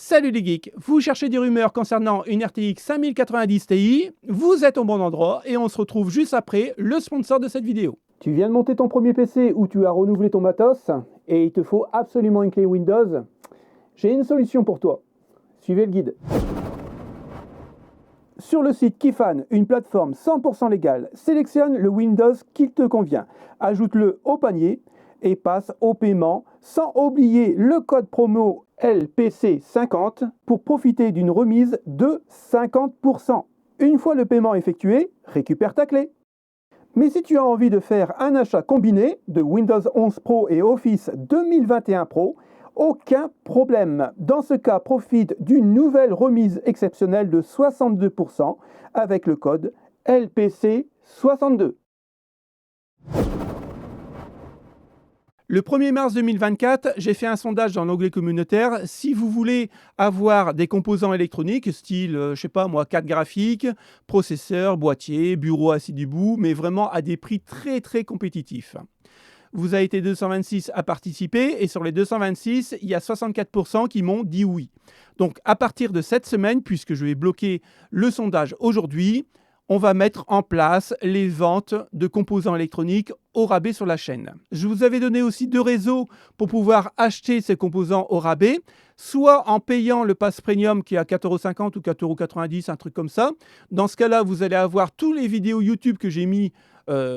Salut les geeks, vous cherchez des rumeurs concernant une RTX 5090 Ti, vous êtes au bon endroit et on se retrouve juste après le sponsor de cette vidéo. Tu viens de monter ton premier PC ou tu as renouvelé ton matos et il te faut absolument une clé Windows? J'ai une solution pour toi. Suivez le guide. Sur le site Kifan, une plateforme 100% légale, sélectionne le Windows qui te convient, ajoute-le au panier et passe au paiement sans oublier le code promo LPC50 pour profiter d'une remise de 50%. Une fois le paiement effectué, récupère ta clé. Mais si tu as envie de faire un achat combiné de Windows 11 Pro et Office 2021 Pro, aucun problème. Dans ce cas, profite d'une nouvelle remise exceptionnelle de 62% avec le code LPC62. Le 1er mars 2024, j'ai fait un sondage dans l'onglet communautaire. Si vous voulez avoir des composants électroniques, style, je sais pas moi, carte graphique, processeur, boîtier, bureau assis debout, mais vraiment à des prix très très compétitifs. Vous avez été 226 à participer et sur les 226, il y a 64% qui m'ont dit oui. Donc à partir de cette semaine, puisque je vais bloquer le sondage aujourd'hui, on va mettre en place les ventes de composants électroniques au rabais sur la chaîne. Je vous avais donné aussi 2 réseaux pour pouvoir acheter ces composants au rabais, soit en payant le pass premium qui est à 4,50 € ou 4,90 €, un truc comme ça. Dans ce cas-là, vous allez avoir tous les vidéos YouTube que j'ai mis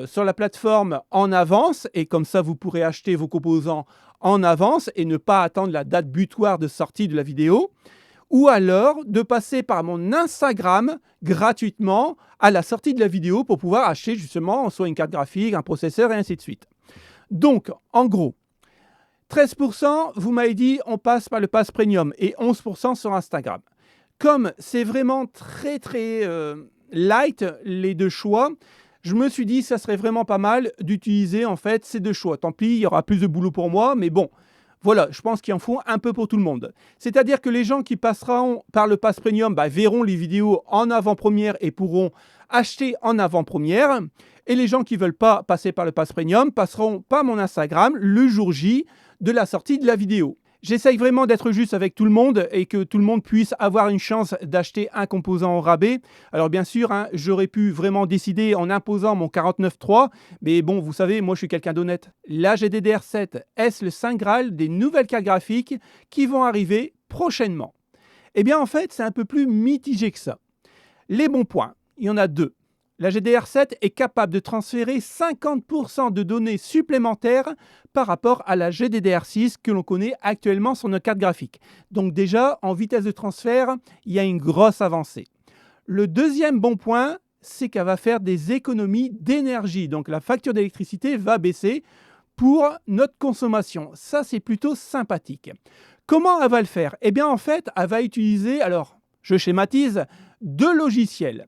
sur la plateforme en avance et comme ça, vous pourrez acheter vos composants en avance et ne pas attendre la date butoir de sortie de la vidéo. Ou alors de passer par mon Instagram gratuitement à la sortie de la vidéo pour pouvoir acheter justement soit une carte graphique, un processeur et ainsi de suite. Donc, en gros, 13%, vous m'avez dit, on passe par le pass premium et 11% sur Instagram. Comme c'est vraiment très light les 2 choix, je me suis dit ça serait vraiment pas mal d'utiliser en fait ces 2 choix. Tant pis, il y aura plus de boulot pour moi, mais bon. Voilà, je pense qu'il en faut un peu pour tout le monde. C'est-à-dire que les gens qui passeront par le Pass Premium verront les vidéos en avant-première et pourront acheter en avant-première. Et les gens qui ne veulent pas passer par le Pass Premium passeront par mon Instagram le jour J de la sortie de la vidéo. J'essaye vraiment d'être juste avec tout le monde et que tout le monde puisse avoir une chance d'acheter un composant au rabais. Alors bien sûr, j'aurais pu vraiment décider en imposant mon 49.3, mais bon, vous savez, moi je suis quelqu'un d'honnête. La GDDR7, est-ce le saint graal des nouvelles cartes graphiques qui vont arriver prochainement? Eh bien en fait, c'est un peu plus mitigé que ça. Les bons points, il y en a 2. La GDDR7 est capable de transférer 50% de données supplémentaires par rapport à la GDDR6 que l'on connaît actuellement sur nos cartes graphiques. Donc déjà, en vitesse de transfert, il y a une grosse avancée. Le deuxième bon point, c'est qu'elle va faire des économies d'énergie. Donc la facture d'électricité va baisser pour notre consommation. Ça, c'est plutôt sympathique. Comment elle va le faire? Eh bien, en fait, elle va utiliser, alors, je schématise, 2 logiciels.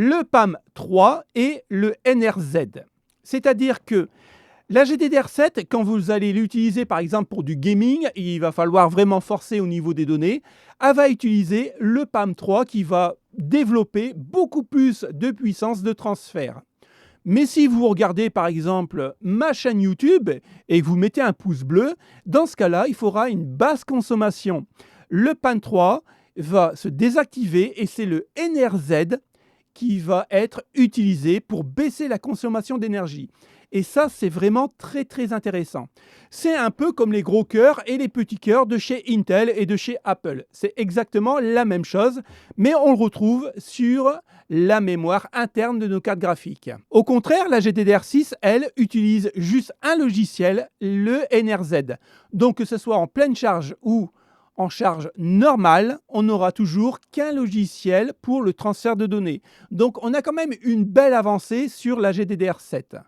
Le PAM3 et le NRZ. C'est-à-dire que la GDDR7, quand vous allez l'utiliser par exemple pour du gaming, il va falloir vraiment forcer au niveau des données, elle va utiliser le PAM3 qui va développer beaucoup plus de puissance de transfert. Mais si vous regardez par exemple ma chaîne YouTube et que vous mettez un pouce bleu, dans ce cas-là, il faudra une basse consommation. Le PAM3 va se désactiver et c'est le NRZ qui va être utilisé pour baisser la consommation d'énergie. Et ça, c'est vraiment très intéressant. C'est un peu comme les gros cœurs et les petits cœurs de chez Intel et de chez Apple. C'est exactement la même chose, mais on le retrouve sur la mémoire interne de nos cartes graphiques. Au contraire, la GDDR6, elle, utilise juste un logiciel, le NRZ. Donc que ce soit en pleine charge ou en charge normale, on n'aura toujours qu'un logiciel pour le transfert de données. Donc on a quand même une belle avancée sur la GDDR7.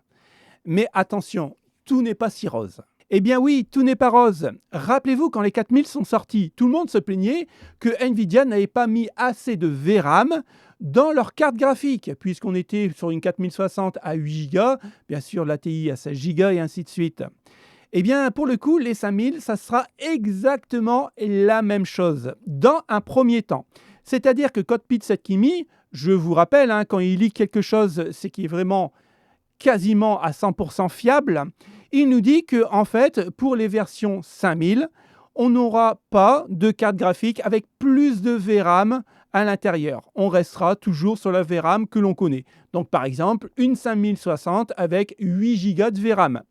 Mais attention, tout n'est pas si rose. Eh bien oui, tout n'est pas rose. Rappelez-vous, quand les 4000 sont sortis, tout le monde se plaignait que Nvidia n'avait pas mis assez de VRAM dans leur carte graphique, puisqu'on était sur une 4060 à 8 Go, bien sûr la TI à 16 Go et ainsi de suite. Eh bien, pour le coup, les 5000, ça sera exactement la même chose dans un premier temps. C'est-à-dire que Cockpit Setkimi, je vous rappelle, quand il lit quelque chose, c'est qu'il est vraiment quasiment à 100% fiable. Il nous dit que en fait, pour les versions 5000, on n'aura pas de carte graphique avec plus de VRAM à l'intérieur. On restera toujours sur la VRAM que l'on connaît. Donc par exemple, une 5060 avec 8 Go de VRAM.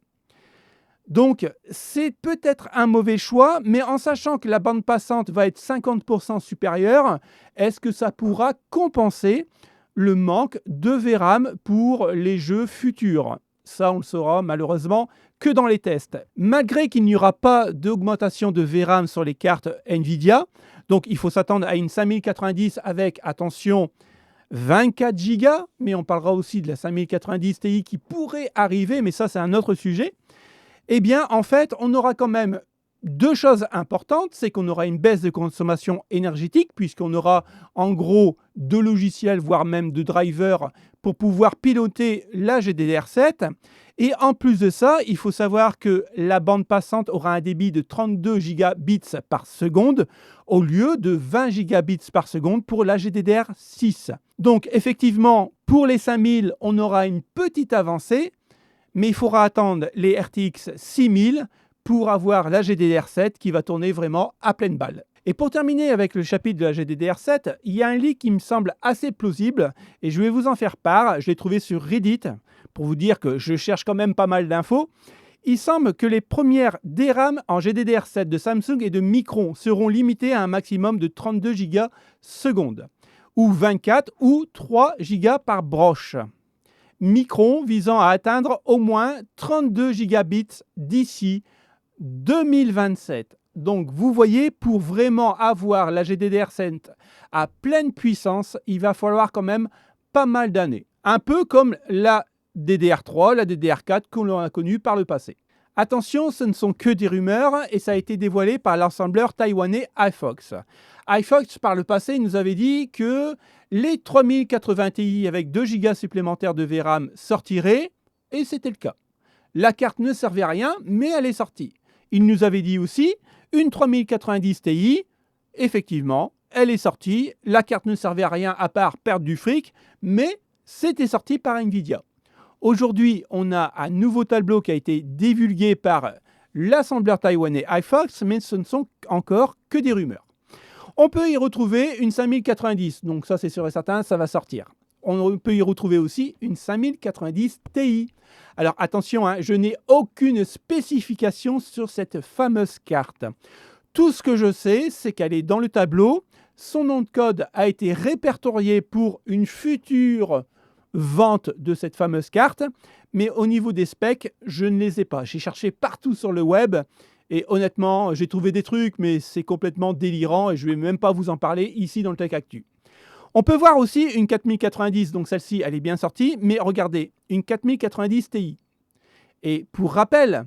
Donc c'est peut-être un mauvais choix, mais en sachant que la bande passante va être 50% supérieure, est-ce que ça pourra compenser le manque de VRAM pour les jeux futurs? Ça, on le saura malheureusement que dans les tests. Malgré qu'il n'y aura pas d'augmentation de VRAM sur les cartes NVIDIA, donc il faut s'attendre à une 5090 avec, attention, 24 Go, mais on parlera aussi de la 5090 Ti qui pourrait arriver, mais ça c'est un autre sujet. Eh bien, en fait, on aura quand même deux choses importantes. C'est qu'on aura une baisse de consommation énergétique, puisqu'on aura en gros de logiciels, voire même de drivers, pour pouvoir piloter la GDDR7. Et en plus de ça, il faut savoir que la bande passante aura un débit de 32 gigabits par seconde, au lieu de 20 gigabits par seconde pour la GDDR6. Donc, effectivement, pour les 5000, on aura une petite avancée, mais il faudra attendre les RTX 6000 pour avoir la GDDR7 qui va tourner vraiment à pleine balle. Et pour terminer avec le chapitre de la GDDR7, il y a un leak qui me semble assez plausible et je vais vous en faire part. Je l'ai trouvé sur Reddit pour vous dire que je cherche quand même pas mal d'infos. Il semble que les premières DRAM en GDDR7 de Samsung et de Micron seront limitées à un maximum de 32 Go seconde, ou 24 ou 3 Go par broche. Micron visant à atteindre au moins 32 gigabits d'ici 2027. Donc vous voyez, pour vraiment avoir la GDDR7 à pleine puissance, il va falloir quand même pas mal d'années. Un peu comme la DDR3, la DDR4 que l'on a connue par le passé. Attention, ce ne sont que des rumeurs et ça a été dévoilé par l'assembleur taïwanais iFox. iFox, par le passé, nous avait dit que les 3080 Ti avec 2 Go supplémentaires de VRAM sortiraient, et c'était le cas. La carte ne servait à rien, mais elle est sortie. Il nous avait dit aussi une 3090 Ti, effectivement, elle est sortie. La carte ne servait à rien à part perdre du fric, mais c'était sorti par Nvidia. Aujourd'hui, on a un nouveau tableau qui a été divulgué par l'assembleur taïwanais iFox, mais ce ne sont encore que des rumeurs. On peut y retrouver une 5090, donc ça c'est sûr et certain, ça va sortir. On peut y retrouver aussi une 5090 Ti. Alors attention, je n'ai aucune spécification sur cette fameuse carte. Tout ce que je sais, c'est qu'elle est dans le tableau. Son nom de code a été répertorié pour une future vente de cette fameuse carte, mais au niveau des specs, je ne les ai pas. J'ai cherché partout sur le web et honnêtement, j'ai trouvé des trucs, mais c'est complètement délirant et je ne vais même pas vous en parler ici dans le Tech Actu. On peut voir aussi une 4090, donc celle-ci, elle est bien sortie, mais regardez, une 4090 Ti. Et pour rappel,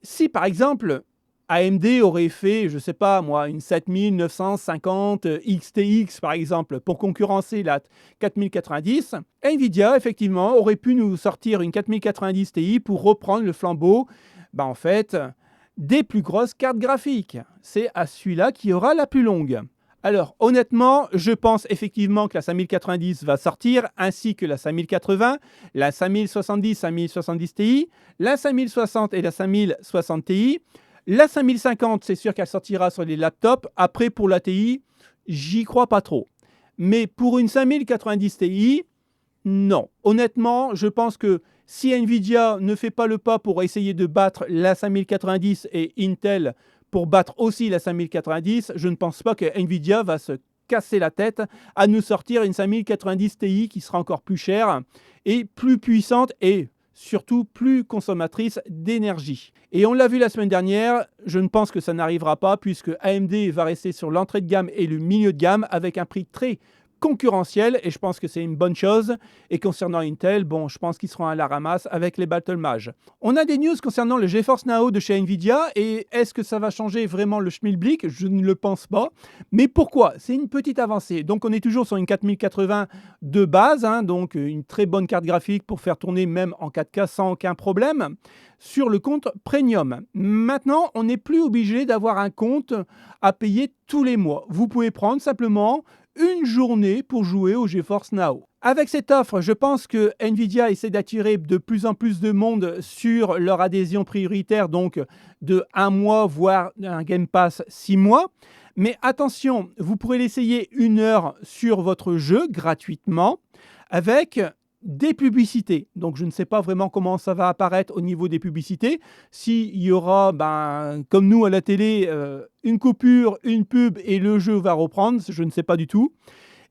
si par exemple AMD aurait fait, je ne sais pas moi, une 7950 XTX par exemple, pour concurrencer la 4090, Nvidia effectivement aurait pu nous sortir une 4090 Ti pour reprendre le flambeau, en fait, des plus grosses cartes graphiques. C'est à celui-là qui aura la plus longue. Alors honnêtement, je pense effectivement que la 5090 va sortir, ainsi que la 5080, la 5070, 5070 Ti, la 5060 et la 5060 Ti. La 5050, c'est sûr qu'elle sortira sur les laptops. Après, pour la Ti, j'y crois pas trop. Mais pour une 5090 Ti, non. Honnêtement, je pense que si Nvidia ne fait pas le pas pour essayer de battre la 5090 et Intel pour battre aussi la 5090, je ne pense pas que Nvidia va se casser la tête à nous sortir une 5090 Ti qui sera encore plus chère et plus puissante et surtout plus consommatrice d'énergie. Et on l'a vu la semaine dernière, je ne pense que ça n'arrivera pas puisque AMD va rester sur l'entrée de gamme et le milieu de gamme avec un prix très concurrentiel et je pense que c'est une bonne chose. Et concernant Intel, je pense qu'ils seront à la ramasse avec les Battle Mage. On a des news concernant le GeForce Now de chez Nvidia et est-ce que ça va changer vraiment le schmilblick? Je ne le pense pas. Mais pourquoi? C'est une petite avancée. Donc on est toujours sur une 4080 de base, donc une très bonne carte graphique pour faire tourner même en 4K sans aucun problème sur le compte Premium. Maintenant, on n'est plus obligé d'avoir un compte à payer tous les mois. Vous pouvez prendre simplement une journée pour jouer au GeForce Now. Avec cette offre, je pense que Nvidia essaie d'attirer de plus en plus de monde sur leur adhésion prioritaire, donc de 1 mois, voire un Game Pass 6 mois. Mais attention, vous pourrez l'essayer 1 heure sur votre jeu gratuitement avec des publicités. Donc je ne sais pas vraiment comment ça va apparaître au niveau des publicités. S'il y aura, comme nous à la télé, une coupure, une pub et le jeu va reprendre, je ne sais pas du tout.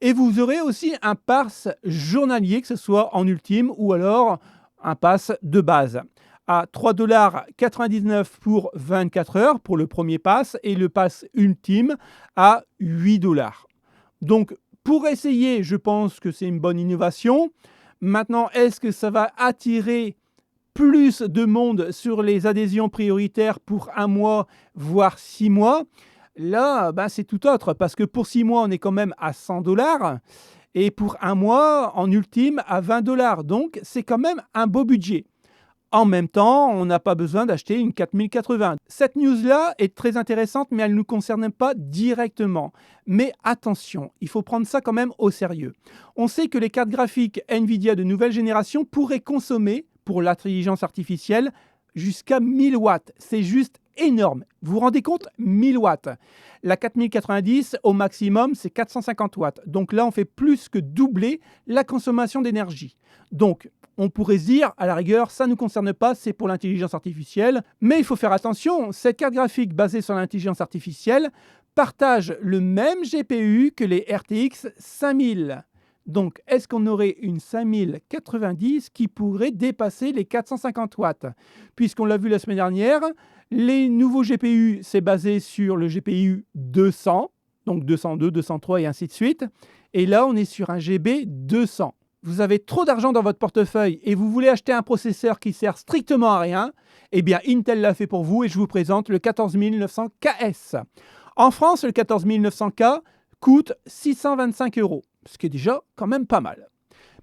Et vous aurez aussi un pass journalier, que ce soit en ultime ou alors un pass de base à 3,99 $ pour 24 heures pour le premier pass et le pass ultime à 8 $. Donc pour essayer, je pense que c'est une bonne innovation. Maintenant, est-ce que ça va attirer plus de monde sur les adhésions prioritaires pour 1 mois, voire 6 mois? Là, c'est tout autre, parce que pour 6 mois, on est quand même à 100 $ et pour 1 mois, en ultime, à 20 $. Donc, c'est quand même un beau budget. En même temps, on n'a pas besoin d'acheter une 4080. Cette news-là est très intéressante, mais elle ne nous concerne pas directement. Mais attention, il faut prendre ça quand même au sérieux. On sait que les cartes graphiques Nvidia de nouvelle génération pourraient consommer, pour l'intelligence artificielle, jusqu'à 1000 watts. C'est juste énorme. Vous vous rendez compte? 1000 watts. La 4090, au maximum, c'est 450 watts. Donc là, on fait plus que doubler la consommation d'énergie. Donc, on pourrait se dire, à la rigueur, ça ne nous concerne pas, c'est pour l'intelligence artificielle. Mais il faut faire attention, cette carte graphique basée sur l'intelligence artificielle partage le même GPU que les RTX 5000. Donc, est-ce qu'on aurait une 5090 qui pourrait dépasser les 450 watts? Puisqu'on l'a vu la semaine dernière, les nouveaux GPU, c'est basé sur le GPU 200, donc 202, 203 et ainsi de suite. Et là, on est sur un GB 200. Vous avez trop d'argent dans votre portefeuille et vous voulez acheter un processeur qui sert strictement à rien, eh bien Intel l'a fait pour vous et je vous présente le 14900KS. En France, le 14900K coûte 625 €, ce qui est déjà quand même pas mal.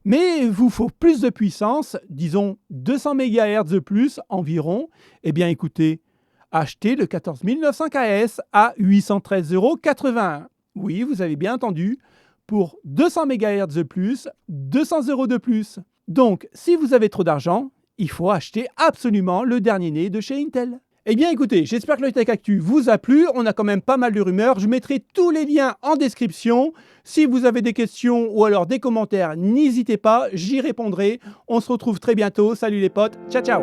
Mais il vous faut plus de puissance, disons 200 MHz de plus environ. Eh bien écoutez, achetez le 14900KS à 813,81 €. Oui, vous avez bien entendu. Pour 200 MHz de plus, 200 € de plus. Donc, si vous avez trop d'argent, il faut acheter absolument le dernier né de chez Intel. Eh bien écoutez, j'espère que le Tech Actu vous a plu. On a quand même pas mal de rumeurs. Je mettrai tous les liens en description. Si vous avez des questions ou alors des commentaires, n'hésitez pas, j'y répondrai. On se retrouve très bientôt. Salut les potes, ciao ciao.